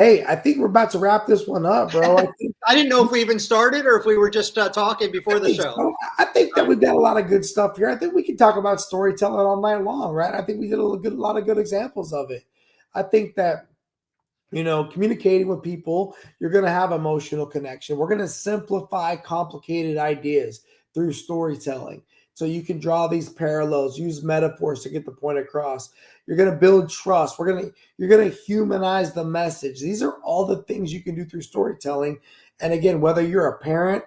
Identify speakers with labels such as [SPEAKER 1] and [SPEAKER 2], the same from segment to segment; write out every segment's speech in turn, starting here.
[SPEAKER 1] Hey, I think we're about to wrap this one up, bro.
[SPEAKER 2] I didn't know if we even started or if we were just talking
[SPEAKER 1] I
[SPEAKER 2] before the
[SPEAKER 1] think
[SPEAKER 2] show.
[SPEAKER 1] so. I think
[SPEAKER 2] All
[SPEAKER 1] that
[SPEAKER 2] right.
[SPEAKER 1] we've got a lot of good stuff here. I think we can talk about storytelling all night long, right? I think we did lot of good examples of it. I think that communicating with people, you're going to have emotional connection. We're going to simplify complicated ideas through storytelling. So you can draw these parallels, use metaphors to get the point across. You're going to build trust. You're going to humanize the message. These are all the things you can do through storytelling. And again, whether you're a parent,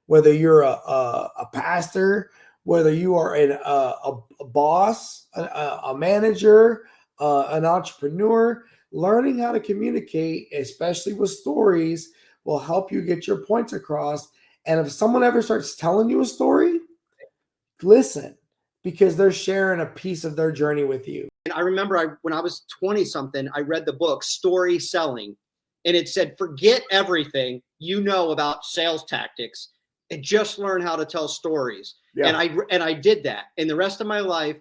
[SPEAKER 1] whether you're a pastor, whether you are a boss, a manager, an entrepreneur, learning how to communicate, especially with stories, will help you get your points across. And if someone ever starts telling you a story, listen, because they're sharing a piece of their journey with you.
[SPEAKER 2] And I remember when I was 20 something, I read the book Story Selling, and it said, forget everything you know about sales tactics and just learn how to tell stories.
[SPEAKER 1] Yeah.
[SPEAKER 2] And I did that. And the rest of my life,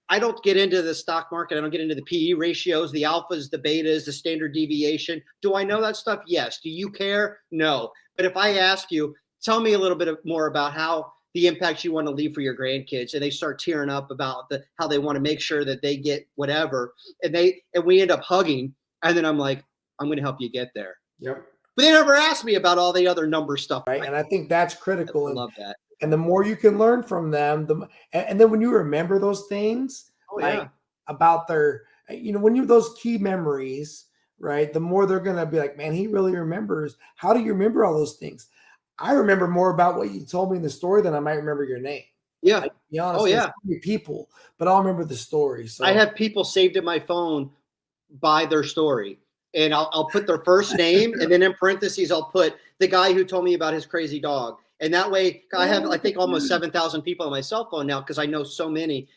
[SPEAKER 2] I don't get into the stock market. I don't get into the PE ratios, the alphas, the betas, the standard deviation. Do I know that stuff? Yes. Do you care? No. But if I ask you, tell me a little bit more about how the impact you want to leave for your grandkids, and they start tearing up about how they want to make sure that they get whatever, and we end up hugging, and then I'm like, I'm going to help you get there.
[SPEAKER 1] Yep.
[SPEAKER 2] But they never asked me about all the other number stuff.
[SPEAKER 1] Right. And I think that's critical.
[SPEAKER 2] I love that.
[SPEAKER 1] And the more you can learn from them, and then when you remember those things,
[SPEAKER 2] yeah,
[SPEAKER 1] about their, when you those key memories, right? The more they're gonna be like, man, he really remembers. How do you remember all those things? I remember more about what you told me in the story than I might remember your name.
[SPEAKER 2] Yeah.
[SPEAKER 1] To be honest, so many people, but I'll remember the story. So
[SPEAKER 2] I have people saved in my phone by their story. And I'll put their first name, and then in parentheses, I'll put the guy who told me about his crazy dog. And that way I have, I think, almost 7,000 people on my cell phone now because I know so many.